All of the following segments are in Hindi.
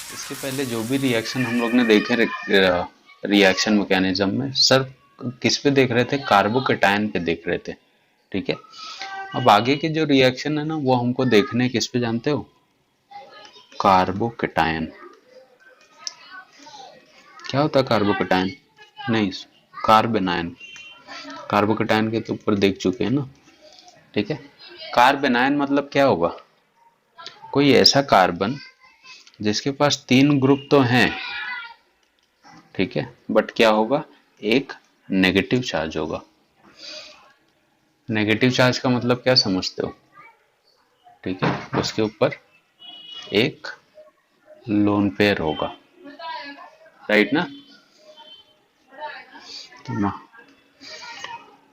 इसके पहले जो भी रिएक्शन हम लोग ने देखे रिएक्शन मैकेनिज्म में, सर किस पे देख रहे थे? कार्बोकेटायन पे देख रहे थे। ठीक है, अब आगे के जो रिएक्शन है ना वो हमको देखने किस पे जानते हो? कार्बोकेटायन। क्या होता है कार्बोकेटायन? नहीं, कार्बेनायन। कार्बोकेटायन के तो ऊपर देख चुके हैं ना। ठीक है, कार्बेनायन मतलब क्या होगा? कोई ऐसा कार्बन जिसके पास 3 ग्रुप तो हैं, ठीक है, बट क्या होगा? एक नेगेटिव चार्ज होगा। नेगेटिव चार्ज का मतलब क्या समझते हो? ठीक है, उसके ऊपर एक लोन पेयर होगा, राइट ना?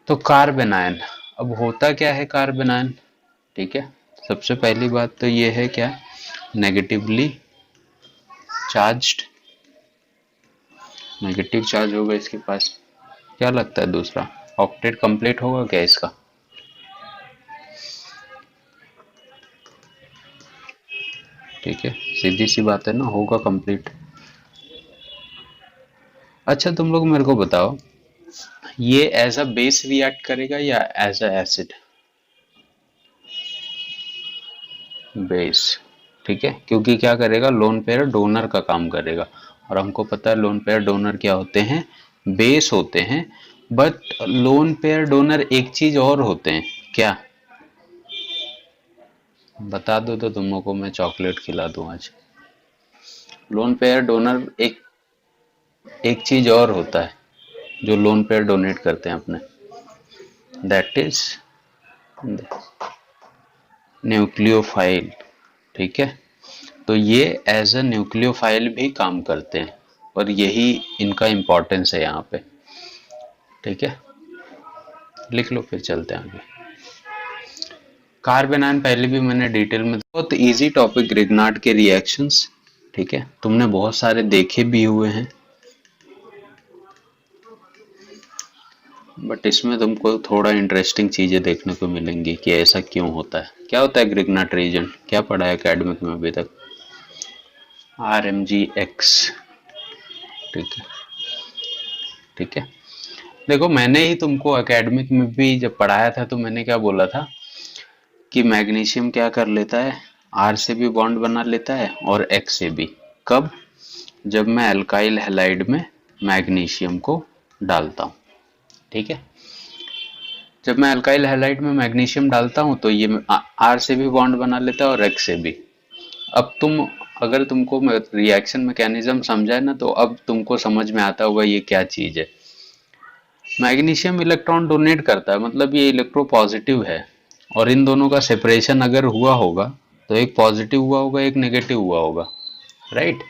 तो कार्बेनायन, अब होता क्या है कार्बेनायन? ठीक है, सबसे पहली बात तो ये है क्या? नेगेटिवली चार्ज्ड, नेगेटिव चार्ज होगा इसके पास। क्या लगता है दूसरा? ऑक्टेट कंप्लीट होगा क्या इसका? ठीक है, सीधी सी बात है ना, होगा कंप्लीट। अच्छा तुम लोग मेरे को बताओ, ये एज अ बेस रिएक्ट करेगा या एज अ एसिड? बेस। ठीक है, क्योंकि क्या करेगा? लोन पेयर डोनर का काम करेगा, और हमको पता है लोन पेयर डोनर क्या होते हैं? बेस होते हैं। बट लोन पेयर डोनर एक चीज और होते हैं, क्या? बता दो तो तुम लोग को मैं चॉकलेट खिला दूं आज। लोन पेयर डोनर एक एक चीज और होता है जो लोन पेयर डोनेट करते हैं अपने, दैट इज न्यूक्लियोफाइल। ठीक है, तो ये एज अ न्यूक्लियोफाइल भी काम करते हैं, और यही इनका इंपॉर्टेंस है यहाँ पे। ठीक है, लिख लो, फिर चलते हैं आगे। कार्बेनाइन पहले भी मैंने डिटेल में, बहुत इजी टॉपिक ग्रिग्नार्ड के रिएक्शंस। ठीक है, तुमने बहुत सारे देखे भी हुए हैं, बट इसमें तुमको थोड़ा इंटरेस्टिंग चीजें देखने को मिलेंगी कि ऐसा क्यों होता है। क्या होता है ग्रिग्नार्ड रीजन? क्या पढ़ा है एकेडमिक में अभी तक? RMGX। ठीक है, ठीक है, देखो मैंने ही तुमको एकेडमिक में भी जब पढ़ाया था तो मैंने क्या बोला था कि मैग्नीशियम क्या कर लेता है? R से भी बॉन्ड बना लेता है और X से भी। कब? जब मैं अल्काइल हैलाइड में मैग्नीशियम को डालता हूँ। ठीक है, जब मैं अल्काइल हैलाइड में मैग्नीशियम डालता हूँ तो ये R से भी बॉन्ड बना लेता है और X से भी। अब तुम, अगर तुमको रिएक्शन मैकेनिज्म समझा है ना, तो अब तुमको समझ में आता होगा ये क्या चीज है। मैग्नीशियम इलेक्ट्रॉन डोनेट करता है, मतलब ये इलेक्ट्रो पॉजिटिव है, और इन दोनों का सेपरेशन अगर हुआ होगा तो एक पॉजिटिव हुआ होगा, एक नेगेटिव हुआ होगा, राइट?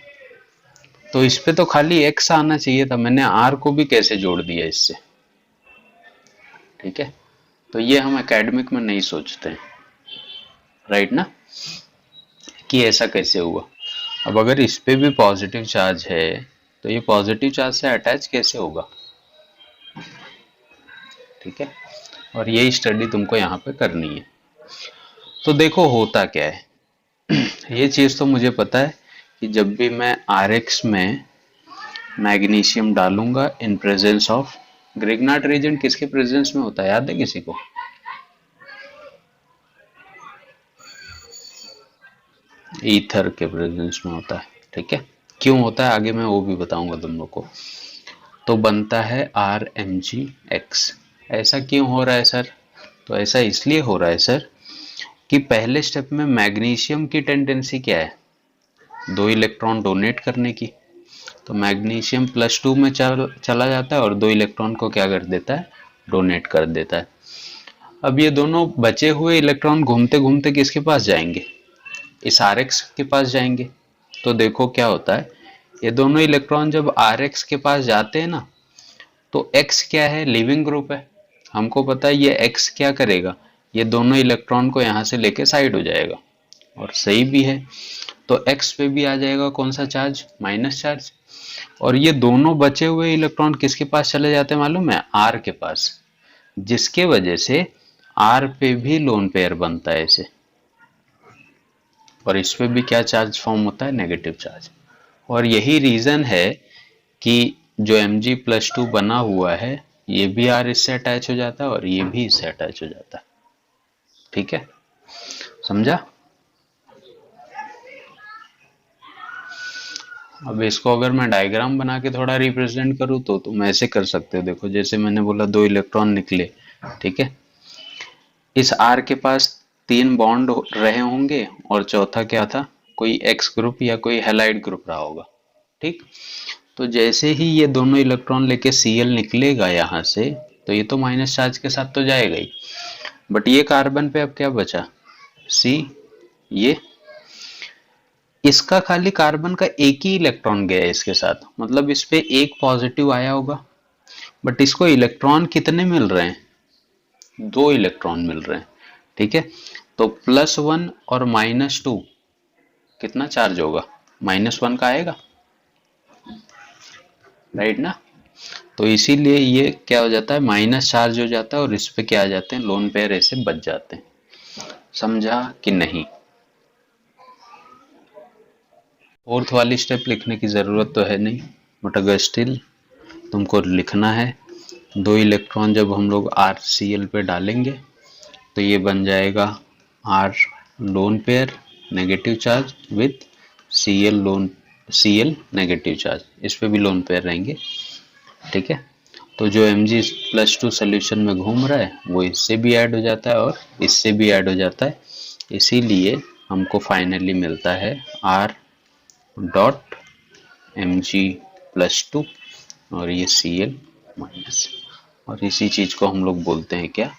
तो इस पे तो खाली एक्स आना चाहिए था, मैंने आर को भी कैसे जोड़ दिया इससे? ठीक है, तो ये हम एकेडमिक में नहीं सोचते हैं, राइट ना, कि ऐसा कैसे हुआ। अब अगर इस पे भी पॉजिटिव चार्ज है तो ये पॉजिटिव चार्ज से अटैच कैसे होगा? ठीक है, और यही स्टडी तुमको यहाँ पे करनी है। तो देखो होता क्या है, ये चीज तो मुझे पता है कि जब भी मैं RX में मैग्नीशियम डालूंगा in presence of Grignard reason, किसके प्रेजेंस में होता है याद है किसी को? ईथर के प्रेजेंस में होता है। ठीक है, क्यों होता है आगे मैं वो भी बताऊंगा तुम लोग को। तो बनता है RMGX। ऐसा क्यों हो रहा है सर? तो ऐसा इसलिए हो रहा है सर कि पहले स्टेप में मैग्नीशियम की टेंडेंसी क्या है? 2 इलेक्ट्रॉन डोनेट करने की। तो मैग्नीशियम +2 में चला जाता है और 2 इलेक्ट्रॉन को क्या कर देता है? डोनेट कर देता है। अब ये दोनों बचे हुए इलेक्ट्रॉन घूमते घूमते किसके पास जाएंगे? इस RX के पास जाएंगे। तो देखो क्या होता है, ये दोनों इलेक्ट्रॉन जब RX के पास जाते हैं ना, तो X क्या है? लिविंग ग्रुप है। हमको पता है ये X क्या करेगा, ये दोनों इलेक्ट्रॉन को यहां से लेके साइड हो जाएगा, और सही भी है। तो X पे भी आ जाएगा कौन सा चार्ज? Minus charge. और ये दोनों बचे हुए इलेक्ट्रॉन किसके पास चले जाते हैं मालूम है? R के पास, जिसके वजह से R पे भी लोन पेयर बनता है ऐसे, और इस पे भी क्या चार्ज फॉर्म होता है? Negative charge. और यही रीजन है कि जो Mg+2 बना हुआ है ये भी R इससे अटैच हो जाता है और ये भी इससे अटैच हो जाता है। ठीक है, समझा? अब इसको अगर मैं डायग्राम बना के थोड़ा रिप्रेजेंट करूँ तो तुम ऐसे कर सकते हो। देखो जैसे मैंने बोला 2 इलेक्ट्रॉन निकले, ठीक है, इस R के पास 3 बॉन्ड रहे होंगे और चौथा क्या था, कोई X ग्रुप या कोई हैलाइड ग्रुप रहा होगा। ठीक, तो जैसे ही ये दोनों इलेक्ट्रॉन लेके Cl निकलेगा यहाँ से, तो ये तो माइनस चार्ज के साथ तो जाएगा ही, बट ये कार्बन पे अब क्या बचा, C, ये इसका खाली कार्बन का एक ही इलेक्ट्रॉन गया है इसके साथ, मतलब इस पे एक पॉजिटिव आया होगा, बट इसको इलेक्ट्रॉन कितने मिल रहे हैं, 2 इलेक्ट्रॉन मिल रहे हैं। ठीक है, तो +1 और -2 कितना चार्ज होगा, -1 का आएगा, राइट ना? तो इसीलिए ये क्या हो जाता है, माइनस चार्ज हो जाता है और इस पे क्या आ जाते हैं, लोन पेयर ऐसे बच जाते हैं। समझा कि नहीं? फोर्थ वाली स्टेप लिखने की जरूरत तो है नहीं, बट अगर स्टिल तुमको लिखना है, 2 इलेक्ट्रॉन जब हम लोग RCl पे डालेंगे तो ये बन जाएगा R lone pair negative charge with Cl negative charge, इस पे भी लोन पेयर रहेंगे। ठीक है, तो जो Mg+2 सोल्यूशन में घूम रहा है वो इससे भी ऐड हो जाता है और इससे भी ऐड हो जाता है, इसीलिए हमको फाइनली मिलता है R.Mg+2 और ये Cl-, और इसी चीज को हम लोग बोलते हैं क्या,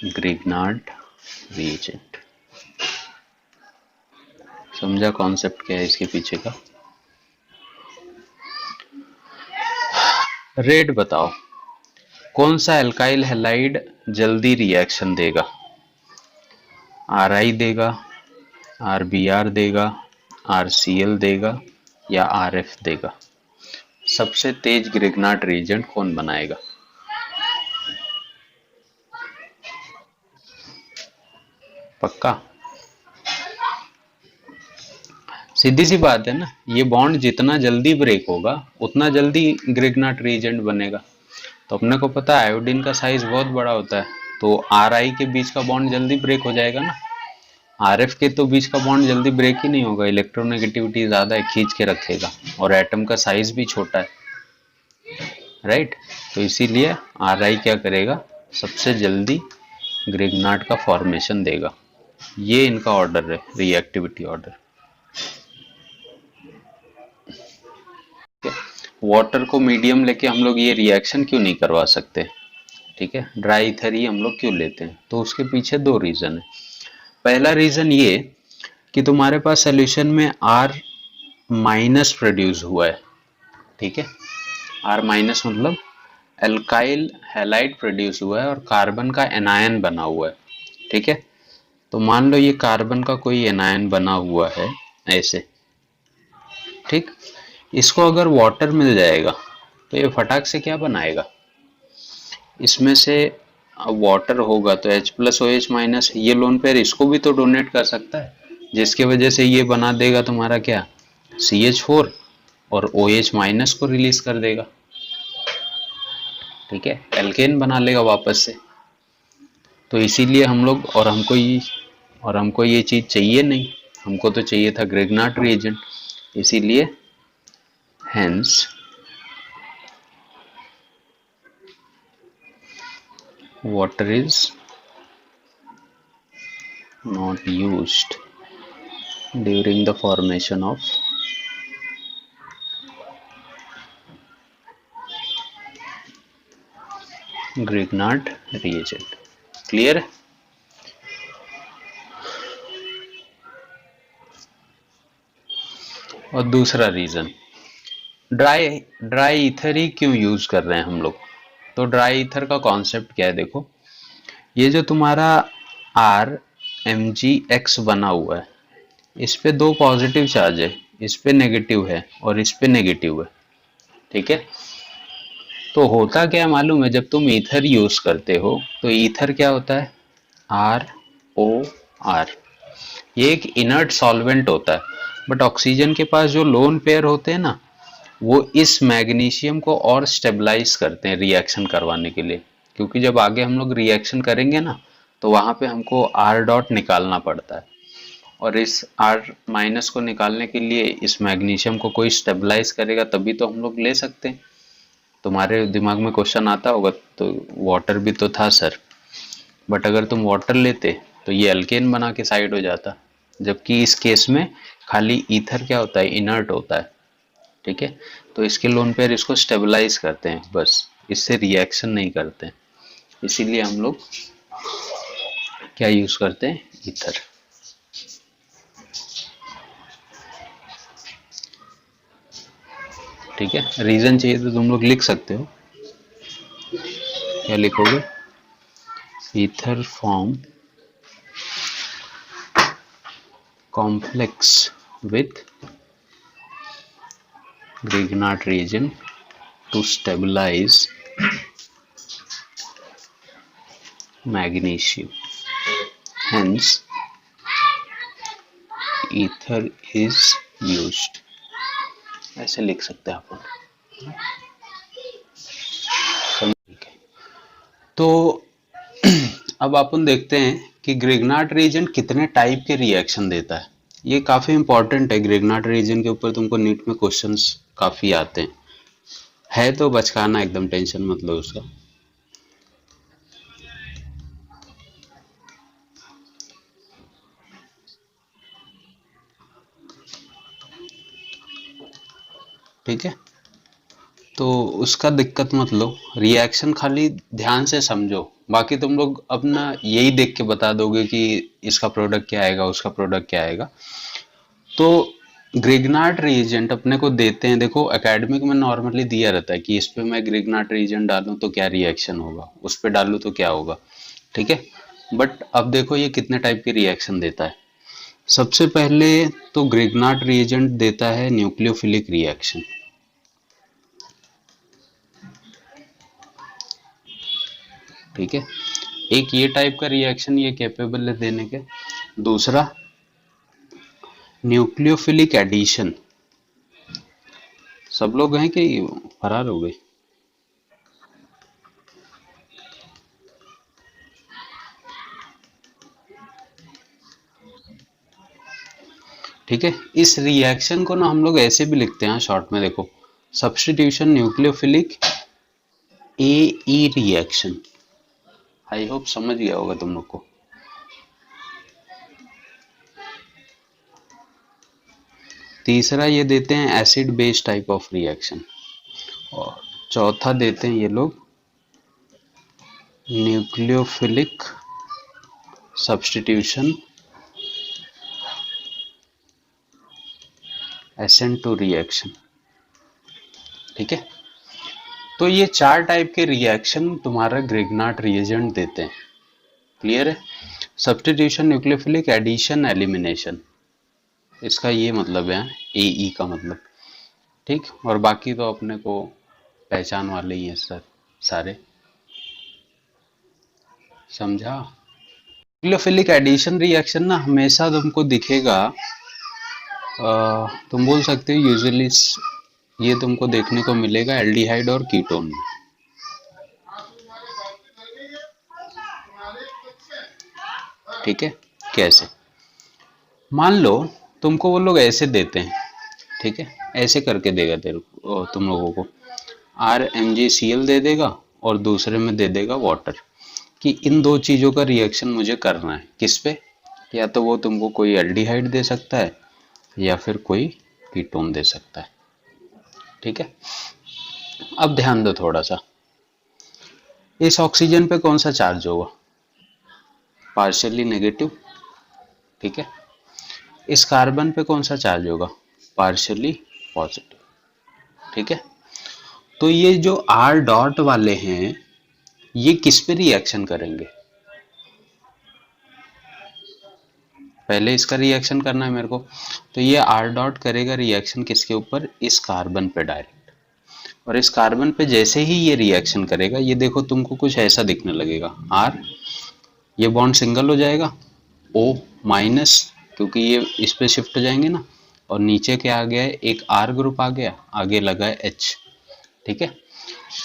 ग्रिग्नार्ड रिएजेंट। समझा कॉन्सेप्ट क्या है इसके पीछे का? रेड बताओ, कौन सा एल्काइल हैलाइड जल्दी रिएक्शन देगा, Ri देगा, Rbr देगा, RCl देगा या Rf देगा? सबसे तेज ग्रिग्नार्ड रिएजेंट कौन बनाएगा? पक्का? सीधी सी बात है ना, ये बॉन्ड जितना जल्दी ब्रेक होगा उतना जल्दी ग्रिग्नार्ड रिएजेंट बनेगा। तो अपने को पता है आयोडीन का साइज बहुत बड़ा होता है, तो Ri के बीच का बॉन्ड जल्दी ब्रेक हो जाएगा ना, Rf के तो बीच का बॉन्ड जल्दी ब्रेक ही नहीं होगा, इलेक्ट्रोनेगेटिविटी ज्यादा है, खींच के रखेगा और एटम का साइज भी छोटा है, राइट? तो इसीलिए Ri क्या करेगा, सबसे जल्दी ग्रिग्नार्ड का फॉर्मेशन देगा। ये इनका ऑर्डर है, रिएक्टिविटी ऑर्डर। वाटर को मीडियम लेके हम लोग ये रिएक्शन क्यों नहीं करवा सकते? ठीक है, ड्राई ईथर ही हम लोग क्यों लेते हैं? तो उसके पीछे 2 रीजन है। पहला रीजन ये कि तुम्हारे पास सोल्यूशन में R- प्रोड्यूस हुआ है। ठीक है, R- मतलब एल्काइल हैलाइड प्रोड्यूस हुआ है और कार्बन का एनायन बना हुआ है। ठीक है, तो मान लो ये कार्बन का कोई एनायन बना हुआ है ऐसे, ठीक, इसको अगर वाटर मिल जाएगा तो ये फटाक से क्या बनाएगा, इसमें से वाटर होगा तो H+OH- ये लोन पेयर इसको भी तो डोनेट कर सकता है, जिसकी वजह से ये बना देगा तुम्हारा क्या, CH4 और OH- को रिलीज कर देगा। ठीक है, एल्केन बना लेगा वापस से। तो इसीलिए हम लोग, और हमको ये चीज चाहिए नहीं, हमको तो चाहिए था ग्रिग्नार्ड रिएजेंट, इसीलिए hence water is not used during the formation of Grignard reagent। Clear है? और दूसरा रीजन, ड्राई ईथर ही क्यों यूज कर रहे हैं हम लोग? तो ड्राई ईथर का कॉन्सेप्ट क्या है, देखो ये जो तुम्हारा RMgX बना हुआ है, इस पे 2 पॉजिटिव चार्ज है, इस पे नेगेटिव है और इस पे नेगेटिव है। ठीक है, तो होता क्या मालूम है, जब तुम ईथर यूज करते हो तो ईथर क्या होता है, ROR, ये एक इनर्ट सॉल्वेंट होता है। बट ऑक्सीजन के पास जो लोन पेयर होते हैं ना, वो इस मैग्नीशियम को और स्टेबलाइज करते हैं रिएक्शन करवाने के लिए, क्योंकि जब आगे हम लोग रिएक्शन करेंगे ना, तो वहां पे हमको आर डॉट निकालना पड़ता है, और इस आर माइनस को निकालने के लिए इस मैग्नीशियम को कोई स्टेबलाइज करेगा, तभी तो हम लोग ले सकते हैं। तुम्हारे दिमाग में क्वेश्चन आता होगा, तो वाटर भी तो था सर, बट अगर तुम वाटर लेते तो ये अल्केन बना के साइड हो जाता, जबकि इस केस में खाली ईथर क्या होता है, इनर्ट होता है। ठीक है, तो इसके लोन पेयर इसको स्टेबलाइज करते हैं, बस इससे रिएक्शन नहीं करते हैं, इसीलिए हम लोग क्या यूज करते हैं, ईथर। ठीक है, रीजन चाहिए तो तुम लोग लिख सकते हो, क्या लिखोगे, ether form complex with Grignard reagent to stabilize magnesium, hence ether is used, ऐसे लिख सकते हैं अपन। तो अब अपन देखते हैं कि ग्रिग्नार्ड रीजन कितने टाइप के रिएक्शन देता है। ये काफी इंपॉर्टेंट है, ग्रिग्नार्ड रीजन के ऊपर तुमको नीट में क्वेश्चंस काफी आते हैं, है तो बचकाना, एकदम टेंशन मत लो उसका। ठीक है, तो उसका दिक्कत मत लो, रिएक्शन खाली ध्यान से समझो, बाकी तुम लोग अपना यही देख के बता दोगे कि इसका प्रोडक्ट क्या आएगा, उसका प्रोडक्ट क्या आएगा। तो ग्रिग्नार्ड रिएजेंट अपने को देते हैं, देखो एकेडमिक में नॉर्मली दिया रहता है कि इस पे मैं ग्रिग्नार्ड रिएजेंट डालूं तो क्या रिएक्शन होगा, उस पे डालूं तो क्या होगा। ठीक है, बट अब देखो ये कितने टाइप के रिएक्शन देता है। सबसे पहले तो ग्रिग्नार्ड रिएजेंट देता है न्यूक्लियोफिलिक रिएक्शन। ठीक है, एक ये टाइप का रिएक्शन ये कैपेबल है देने के। दूसरा न्यूक्लियोफिलिक एडिशन, सब लोग हैं कि फरार हो गए। ठीक है, इस रिएक्शन को ना हम लोग ऐसे भी लिखते हैं शॉर्ट में, देखो substitution nucleophilic A reaction. I hope समझ गया होगा तुम लोग को। तीसरा ये देते हैं acid base type of reaction, और चौथा देते हैं ये लोग न्यूक्लियोफिलिक सब्स्टिट्यूशन SN2 रिएक्शन। ठीक है, तो ये चार टाइप के रिएक्शन तुम्हारा ग्रिग्नार्ड रिएजेंट देते हैं। क्लियर है, सब्स्टिट्यूशन, न्यूक्लियोफिलिक एडिशन, एलिमिनेशन, इसका ये मतलब है AE का मतलब। ठीक, और बाकी तो अपने को पहचान वाले ही हैं सर सारे, समझा। न्यूक्लियोफिलिक एडिशन रिएक्शन ना हमेशा तुमको दिखेगा, तुम बोल सकते हो यूजुअली ये तुमको देखने को मिलेगा एल्डिहाइड और कीटोन में। ठीक है, कैसे, मान लो तुमको वो लोग ऐसे देते हैं, ठीक है, ऐसे करके देगा तेरे को, तुम लोगों को RMgCl दे देगा और दूसरे में दे देगा वाटर, कि इन दो चीजों का रिएक्शन मुझे करना है। किस पे, या तो वो तुमको कोई एल्डिहाइड दे सकता है या फिर कोई कीटोन दे सकता है। ठीक है, अब ध्यान दो थोड़ा सा, इस ऑक्सीजन पे कौन सा चार्ज होगा, पार्शियली नेगेटिव। ठीक है, इस कार्बन पे कौन सा चार्ज होगा, पार्शियली पॉजिटिव। ठीक है, तो ये जो R डॉट वाले हैं ये किस पे रिएक्शन करेंगे, पहले इसका रिएक्शन करना है मेरे को, तो ये R डॉट करेगा रिएक्शन किसके ऊपर, इस कार्बन पे डायरेक्ट, और इस कार्बन पे जैसे ही ये रिएक्शन करेगा, ये देखो तुमको कुछ ऐसा दिखने लगेगा, R, ये बॉन्ड सिंगल हो जाएगा, O माइनस, क्योंकि ये इस पे शिफ्ट हो जाएंगे ना, और नीचे क्या आ गया है, एक R ग्रुप आ गया, आगे लगा है H। ठीक है,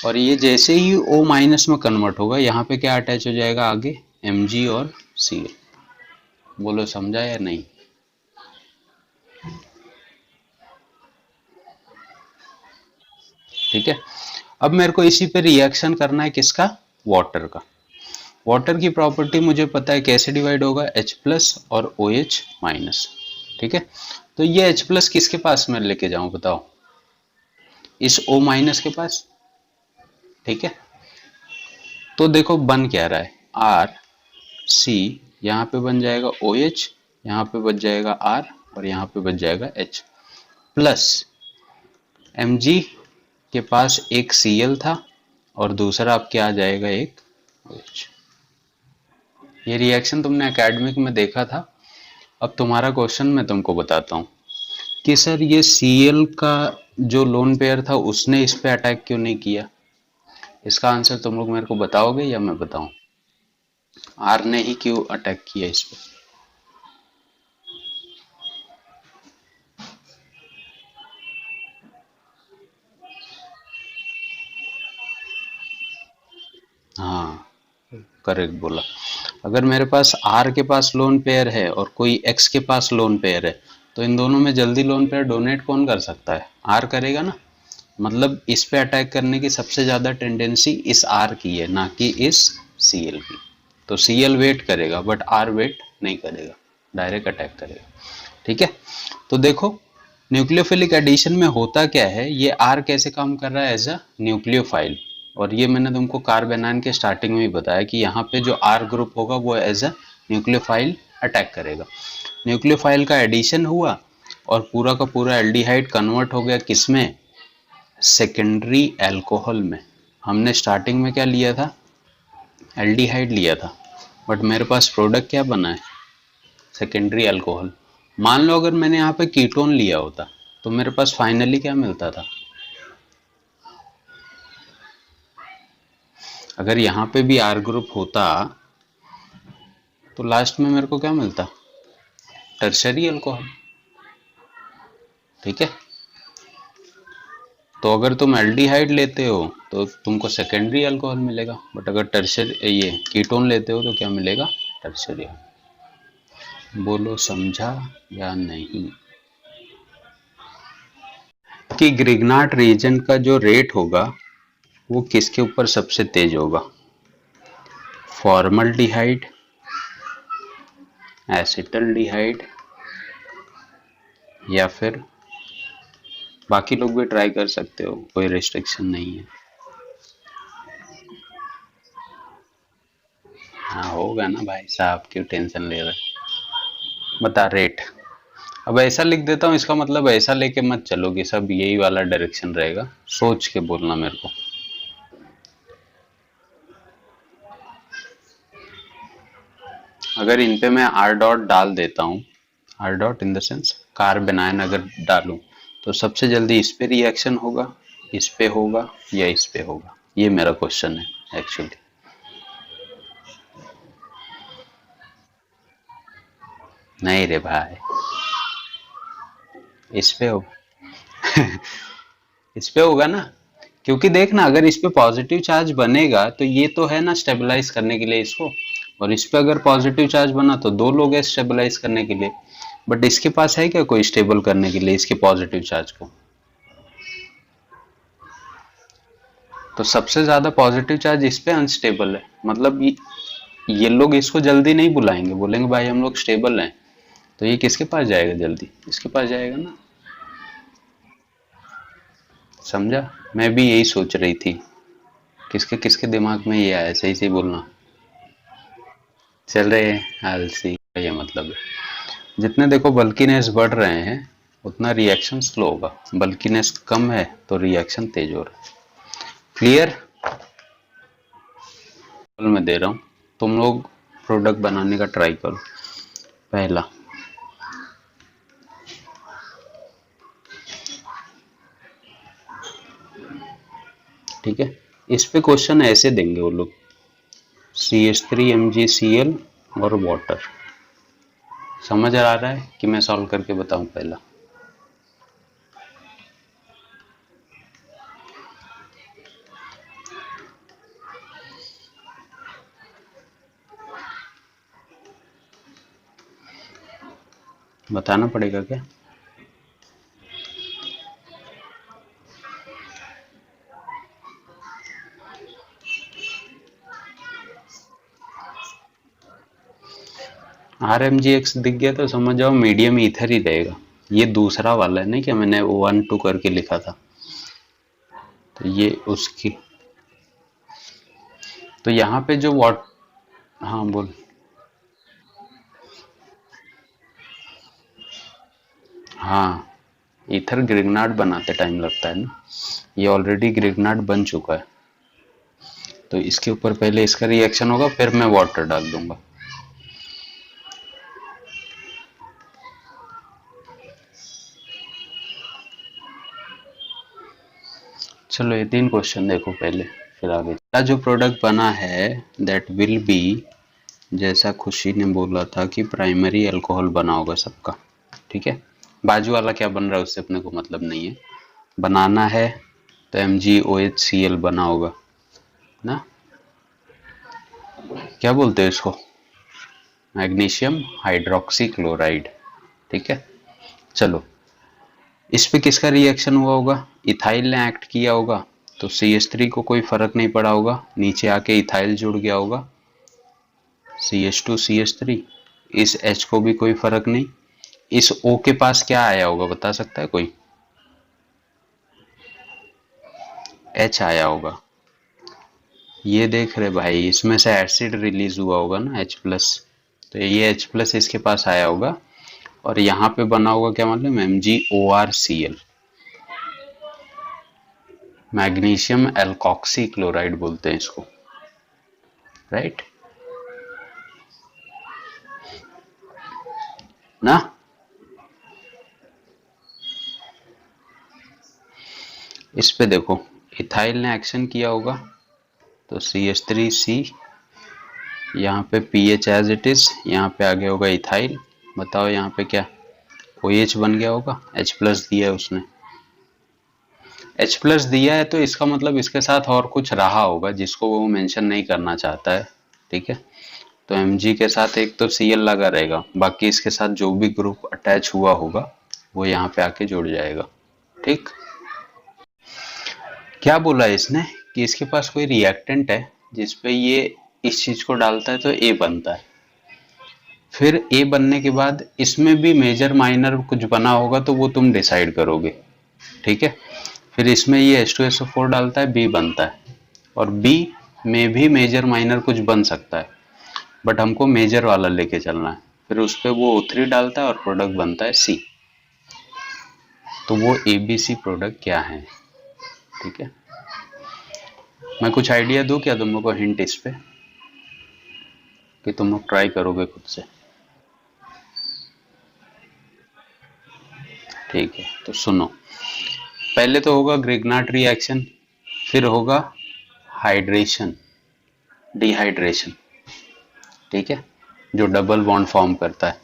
और ये जैसे ही O माइनस में कन्वर्ट होगा, यहाँ पे क्या अटैच हो जाएगा आगे, Mg और Cl। बोलो समझा या नहीं? ठीक है, अब मेरे को इसी पे रिएक्शन करना है, किसका, वाटर का। वाटर की प्रॉपर्टी मुझे पता है, कैसे डिवाइड होगा, H प्लस और OH माइनस। ठीक है, तो ये H प्लस किसके पास मैं लेके जाऊं बताओ, इस O माइनस के पास। ठीक है, तो देखो बन क्या रहा है, R C, यहाँ पे बन जाएगा OH, यहाँ पे बच जाएगा R, और यहाँ पे बच जाएगा H, प्लस Mg के पास एक Cl था, और दूसरा अब क्या आ जाएगा, एक OH। ये रिएक्शन तुमने एकेडमिक में देखा था। अब तुम्हारा क्वेश्चन मैं तुमको बताता हूँ कि सर ये Cl का जो लोन पेयर था उसने इस पे अटैक क्यों नहीं किया। इसका आंसर तुम लोग मेरे को बताओगे या मैं बताऊं, आर ने ही क्यों अटैक किया इस पे। हाँ, करेक्ट बोला। अगर मेरे पास आर के पास लोन पेयर है और कोई एक्स के पास लोन पेयर है, तो इन दोनों में जल्दी लोन पेयर डोनेट कौन कर सकता है, आर करेगा ना। मतलब इस पे अटैक करने की सबसे ज्यादा टेंडेंसी इस आर की है, ना कि इस सीएल की। तो सीएल वेट करेगा बट आर वेट नहीं करेगा, डायरेक्ट अटैक करेगा। ठीक है, तो देखो न्यूक्लियोफिलिक एडिशन में होता क्या है, ये आर कैसे काम कर रहा है, एज अ न्यूक्लियोफाइल। और ये मैंने तुमको कार्बेनाइन के स्टार्टिंग में ही बताया कि यहाँ पे जो आर ग्रुप होगा वो एज अ न्यूक्लियोफाइल अटैक करेगा। न्यूक्लियोफाइल का एडिशन हुआ और पूरा का पूरा एल्डिहाइड कन्वर्ट हो गया किसमें, सेकेंडरी अल्कोहल में। हमने स्टार्टिंग में क्या लिया था, एल्डिहाइड लिया था, बट मेरे पास प्रोडक्ट क्या बना है, सेकेंडरी अल्कोहल। मान लो अगर मैंने यहाँ पे कीटोन लिया होता तो मेरे पास फाइनली क्या मिलता था, अगर यहाँ पे भी आर ग्रुप होता तो लास्ट में मेरे को क्या मिलता, टर्शरी अल्कोहल। ठीक है, तो अगर तुम एल्डिहाइड लेते हो तो तुमको सेकेंडरी अल्कोहल मिलेगा, बट अगर टर्शरी ये कीटोन लेते हो तो क्या मिलेगा, टर्शरी। बोलो समझा या नहीं। कि ग्रिग्नार्ड रीजन का जो रेट होगा वो किसके ऊपर सबसे तेज होगा, फॉर्मल्डिहाइड, एसिटल्डिहाइड, या फिर बाकी लोग भी ट्राई कर सकते हो, कोई रिस्ट्रिक्शन नहीं है। हाँ होगा ना भाई साहब, क्यों टेंशन ले रहे, बता रेट। अब ऐसा लिख देता हूँ, इसका मतलब ऐसा लेके मत चलो कि सब यही वाला डायरेक्शन रहेगा, सोच के बोलना मेरे को। अगर इन पे मैं आर डॉट डाल देता हूँ, R dot in the sense कार्बेनाइन अगर डालूं, तो सबसे जल्दी इस पे रिएक्शन होगा, इस पे होगा या इस पे होगा, ये मेरा क्वेश्चन है एक्चुअली। नहीं रे भाई, इस पे हो इस पे होगा ना, क्योंकि देखना अगर इस पे पॉजिटिव चार्ज बनेगा तो ये तो है ना स्टेबलाइज करने के लिए इसको, और इस पे अगर पॉजिटिव चार्ज बना तो दो लोग हैं स्टेबलाइज करने के लिए, बट इसके पास है क्या कोई स्टेबल करने के लिए इसके पॉजिटिव चार्ज को। तो सबसे ज्यादा पॉजिटिव चार्ज इस पे अनस्टेबल है, मतलब ये लोग इसको जल्दी नहीं बुलाएंगे, बोलेंगे भाई हम लोग स्टेबल हैं, तो ये किसके पास जाएगा जल्दी, इसके पास जाएगा ना। समझा, मैं भी यही सोच रही थी, किसके किसके दिमाग में ये आया, सही सही बोलना। चल रहे हैं आलसी, ये मतलब है जितने देखो बल्कीनेस बढ़ रहे हैं उतना रिएक्शन स्लो होगा, बल्कीनेस कम है तो रिएक्शन तेज हो रहा है। क्लियर, मैं दे रहा हूँ, तुम लोग प्रोडक्ट बनाने का ट्राई करो। पहला, ठीक है, इस पे क्वेश्चन ऐसे देंगे वो लोग, CH3 MgCl और वाटर। समझ आ रहा है कि मैं सॉल्व करके बताऊं पहला, बताना पड़ेगा क्या? RMGX दिख गया तो समझ जाओ मीडियम ईथर ही रहेगा। ये दूसरा वाला है, नहीं क्या मैंने 1 2 करके लिखा था, तो ये उसकी। तो यहाँ पे जो वॉट, हाँ बोल। हाँ, ईथर ग्रिग्नार्ड बनाते टाइम लगता है ना, ये ऑलरेडी ग्रिग्नार्ड बन चुका है, तो इसके ऊपर पहले इसका रिएक्शन होगा, फिर मैं वाटर डाल दूंगा। चलो ये 3 क्वेश्चन देखो पहले, फिर आगे का जो प्रोडक्ट बना है दैट विल बी, जैसा खुशी ने बोला था कि प्राइमरी अल्कोहल बना होगा सबका, ठीक है। बाजू वाला क्या बन रहा है उससे अपने को मतलब नहीं है, बनाना है तो MgOHCl बना होगा ना, क्या बोलते हैं इसको, मैग्नीशियम हाइड्रोक्सी क्लोराइड, ठीक है। चलो इस पे किसका रिएक्शन हुआ होगा, इथाइल ने एक्ट किया होगा, तो CH3 को कोई फर्क नहीं पड़ा होगा, नीचे आके इथाइल जुड़ गया होगा, CH2CH3, इस H को भी कोई फर्क नहीं, इस O के पास क्या आया होगा बता सकता है कोई, H आया होगा, ये देख रहे भाई, इसमें से एसिड रिलीज हुआ होगा ना H+, तो ये H+ इसके पास आया होगा, और यहाँ पे बना होगा क्या मतलब MgORCl, मैग्नीशियम एल्कोक्सी क्लोराइड बोलते हैं इसको, राइट ना। इस पे देखो इथाइल ने एक्शन किया होगा, तो CH3C, यहाँ पे pH एज इट इज, यहाँ पे आ गया होगा इथाइल, बताओ यहाँ पे क्या OH बन गया होगा, H+ दिया है उसने, H+ दिया है तो इसका मतलब इसके साथ और कुछ रहा होगा जिसको वो मेंशन नहीं करना चाहता है, ठीक है। तो Mg के साथ एक तो Cl लगा रहेगा, बाकी इसके साथ जो भी ग्रुप अटैच हुआ होगा वो यहाँ पे आके जुड़ जाएगा, ठीक। क्या बोला इसने कि इसके पास कोई रिएक्टेंट है जिसपे ये इस चीज को डालता है तो A बनता है, फिर A बनने के बाद इसमें भी मेजर माइनर कुछ बना होगा तो वो तुम डिसाइड करोगे, ठीक है। फिर इसमें ये H2SO4 डालता है, B बनता है, और B में भी मेजर माइनर कुछ बन सकता है, बट हमको मेजर वाला लेके चलना है, फिर उस पर वो O3 डालता है और प्रोडक्ट बनता है C, तो वो ABC प्रोडक्ट क्या है, ठीक है। मैं कुछ आइडिया दूं क्या तुम लोग को, हिंट इस पे, कि तुम लोग ट्राई करोगे खुद से, ठीक है। तो सुनो, पहले तो होगा ग्रिग्नार्ड रिएक्शन, फिर होगा हाइड्रेशन, डिहाइड्रेशन, ठीक है, जो डबल बॉन्ड फॉर्म करता है,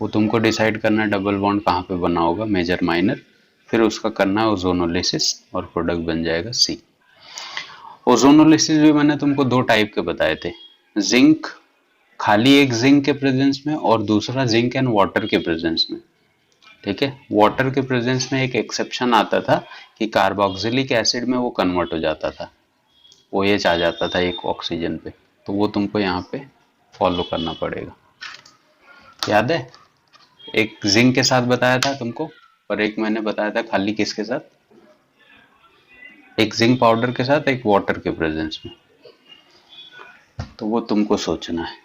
वो तुमको डिसाइड करना है डबल बॉन्ड कहाँ पे बना होगा, मेजर माइनर, फिर उसका करना है ओजोनोलिसिस और प्रोडक्ट बन जाएगा C। ओजोनोलिसिस भी मैंने तुमको 2 टाइप के बताए थे, जिंक, खाली एक जिंक के प्रेजेंस में, और दूसरा जिंक एंड वाटर के प्रेजेंस में, ठीक है। वाटर के प्रेजेंस में एक एक्सेप्शन आता था कि कार्बोक्सिलिक एसिड में वो कन्वर्ट हो जाता था, OH आ जाता था एक ऑक्सीजन पे, तो वो तुमको यहाँ पे फॉलो करना पड़ेगा, याद है। एक जिंक के साथ बताया था तुमको, और एक मैंने बताया था खाली किसके साथ, एक जिंक पाउडर के साथ, एक वाटर के प्रेजेंस में, तो वो तुमको सोचना है।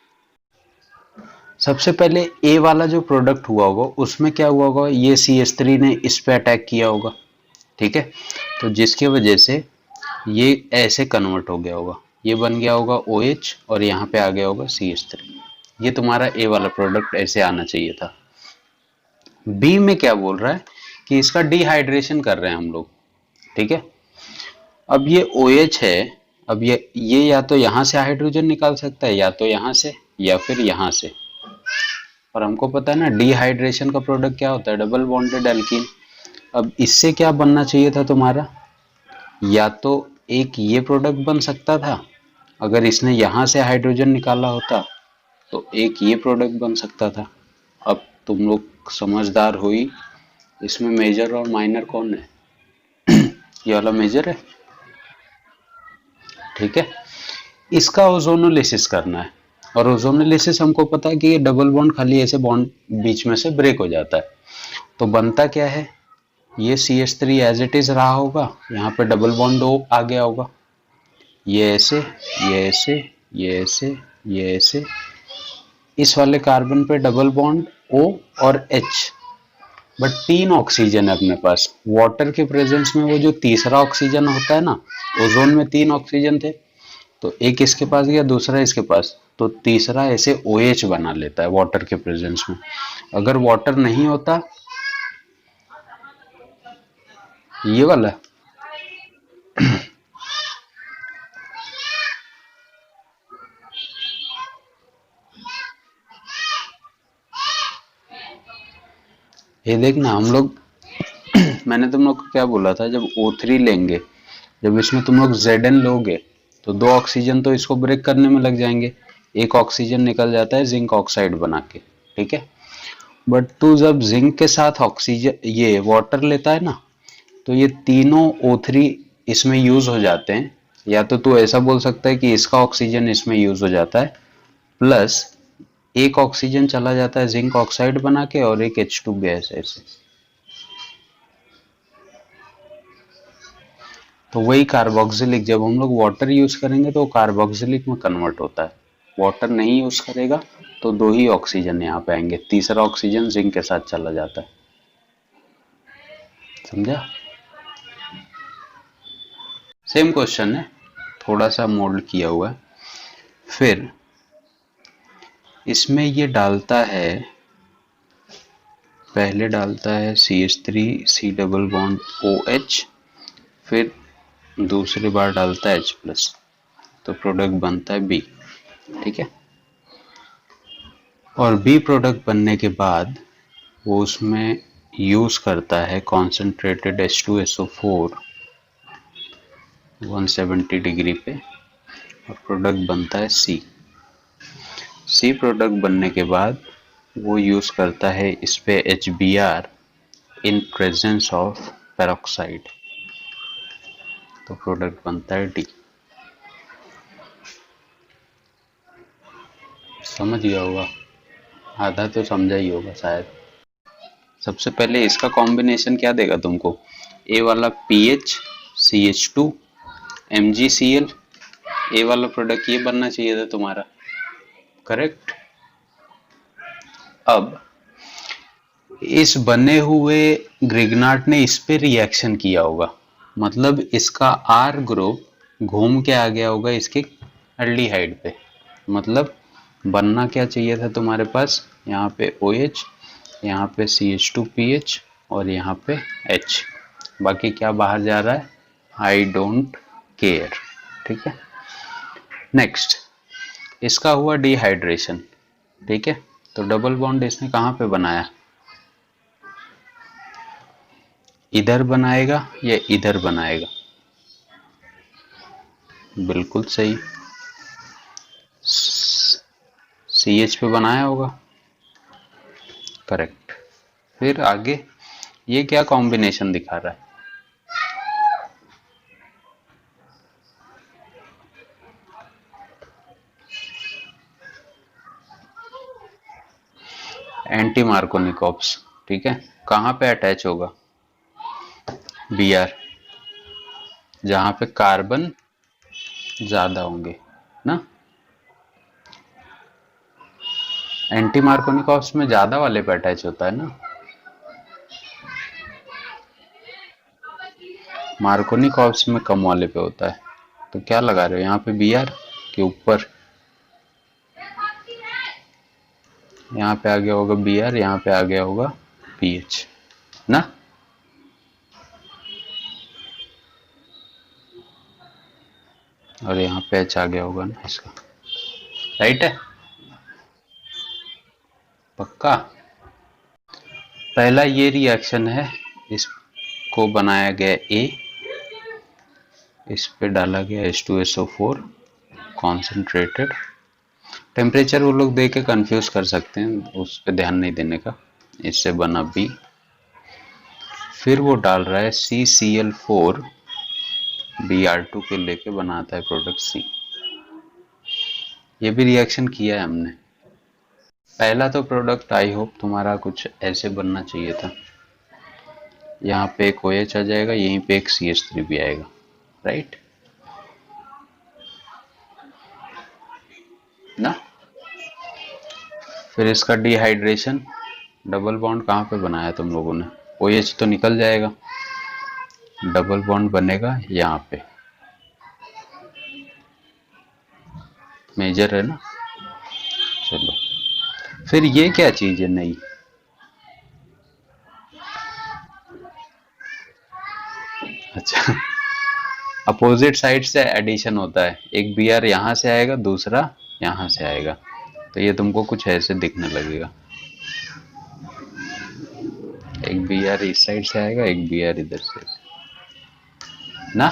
सबसे पहले ए वाला जो प्रोडक्ट हुआ होगा उसमें क्या हुआ होगा, ये CH3 ने इस पे अटैक किया होगा, ठीक है, तो जिसकी वजह से ये ऐसे कन्वर्ट हो गया होगा, ये बन गया होगा OH और यहाँ पे आ गया होगा CH3, ये तुम्हारा ए वाला प्रोडक्ट ऐसे आना चाहिए था। बी में क्या बोल रहा है कि इसका डिहाइड्रेशन कर रहे हैं हम लोग, ठीक है। अब ये OH है, अब ये या तो यहाँ से हाइड्रोजन निकाल सकता है, या तो यहाँ से, या फिर यहाँ से, और हमको पता है ना डिहाइड्रेशन का प्रोडक्ट क्या होता है, डबल बॉन्डेड एल्कीन। अब इससे क्या बनना चाहिए था तुम्हारा, या तो एक ये प्रोडक्ट बन सकता था, अगर इसने यहाँ से हाइड्रोजन निकाला होता तो एक ये प्रोडक्ट बन सकता था। अब तुम लोग समझदार हुई। इसमें मेजर और माइनर कौन है? ये वाला मेजर है, ठीक है। इसका ओजोनोलिसिस करना है, और ओजोनोलिसिस हमको पता है कि ये डबल बॉन्ड खाली ऐसे बॉन्ड बीच में से ब्रेक हो जाता है। तो बनता क्या है, ये CH3 एज इट इज रहा होगा, यहाँ पे डबल बॉन्ड O आ गया होगा, ये ऐसे, ये ऐसे, ये ऐसे, ये ऐसे। इस वाले कार्बन पे डबल बॉन्ड O और H, बट 3 ऑक्सीजन है अपने पास। वाटर के प्रेजेंस में वो जो तीसरा ऑक्सीजन होता है ना, ओजोन में 3 ऑक्सीजन थे, तो एक इसके पास गया, दूसरा इसके पास, तो तीसरा ऐसे OH बना लेता है वाटर के प्रेजेंस में। अगर वाटर नहीं होता, ये वाला, ये देखना हम लोग मैंने तुम लोग को क्या बोला था, जब O3 लेंगे, जब इसमें तुम लोग Zn लोगे, तो 2 ऑक्सीजन तो इसको ब्रेक करने में लग जाएंगे, एक ऑक्सीजन निकल जाता है जिंक ऑक्साइड बना के, ठीक है। बट तू जब जिंक के साथ ऑक्सीजन ये वाटर लेता है ना, तो ये तीनों O3 इसमें यूज हो जाते हैं। या तो तू ऐसा बोल सकता है कि इसका ऑक्सीजन इसमें यूज हो जाता है, प्लस एक ऑक्सीजन चला जाता है जिंक ऑक्साइड बना के, और एक H2 गैस ऐसे। तो वही कार्बोक्सिलिक, जब हम लोग वाटर यूज करेंगे तो कार्बोक्सिलिक में कन्वर्ट होता है। वाटर नहीं यूज करेगा तो 2 ही ऑक्सीजन यहाँ पे आएंगे, तीसरा ऑक्सीजन जिंक के साथ चला जाता है। समझा? सेम क्वेश्चन है, थोड़ा सा मोल्ड किया हुआ है। फिर इसमें ये डालता है, पहले डालता है CH3 C double bond OH, फिर दूसरी बार डालता है H+, तो प्रोडक्ट बनता है B, ठीक है। और B प्रोडक्ट बनने के बाद वो उसमें यूज करता है कॉन्सेंट्रेटेड H2SO4 170 डिग्री पे, और प्रोडक्ट बनता है C प्रोडक्ट बनने के बाद वो यूज करता है इस पे HBr in presence of peroxide, तो प्रोडक्ट बनता है D। समझ गया होगा, आधा तो समझा ही होगा शायद। सबसे पहले इसका कॉम्बिनेशन क्या देगा तुमको, ए वाला PH CH2 MgCl, ए वाला प्रोडक्ट ये बनना चाहिए था तुम्हारा, करेक्ट। अब इस बने हुए ग्रिग्नार्ड ने इस पे रिएक्शन किया होगा, मतलब इसका R ग्रुप घूम के आ गया होगा इसके एल्डिहाइड पे, मतलब बनना क्या चाहिए था तुम्हारे पास, यहाँ पे OH, यहाँ पे CH2PH, और यहाँ पे H, बाकी क्या बाहर जा रहा है, आई डोंट केयर, ठीक है। नेक्स्ट इसका हुआ डिहाइड्रेशन, ठीक है। तो डबल बॉन्ड इसने कहाँ पे बनाया, इधर बनाएगा या इधर बनाएगा, बिल्कुल सही, CH पे बनाया होगा, करेक्ट। फिर आगे ये क्या कॉम्बिनेशन दिखा रहा है, एंटी मार्कोनिकॉप्स, ठीक है। कहाँ पे अटैच होगा, Br, जहां पे कार्बन ज्यादा होंगे ना, एंटी मार्कोनिकॉप्स में ज्यादा वाले पे अटैच होता है ना, मार्कोनिकॉप्स में कम वाले पे होता है। तो क्या लगा रहे हो यहाँ पे, Br के ऊपर, यहाँ पे आ गया होगा Br, यहाँ पे आ गया होगा PH ना, और यहाँ पे H आ गया होगा ना इसका, राइट है, पक्का। पहला ये रिएक्शन है, इसको बनाया गया A, इस पे डाला गया H2SO4 कॉन्सेंट्रेटेड, टेम्परेचर वो लोग दे के कंफ्यूज कर सकते हैं, उस पर ध्यान नहीं देने का। इससे बना बी, फिर वो डाल रहा है CCl4 Br2 के लेके बनाता है प्रोडक्ट सी। ये भी रिएक्शन किया है हमने। पहला तो प्रोडक्ट आई होप तुम्हारा कुछ ऐसे बनना चाहिए था, यहाँ पे एक OH आ जाएगा, यहीं पे एक CH3 भी आएगा, राइट ना। फिर इसका डिहाइड्रेशन, डबल बॉन्ड कहाँ पे बनाया तुम लोगों ने, OH तो निकल जाएगा, डबल बॉन्ड बनेगा यहाँ पे, मेजर है ना। चलो फिर ये क्या चीज है नई, अच्छा अपोजिट साइड से एडिशन होता है, एक Br यहाँ से आएगा, दूसरा यहाँ से आएगा, तो ये तुमको कुछ ऐसे दिखने लगेगा, एक Br इस साइड से आएगा, एक Br इधर से ना।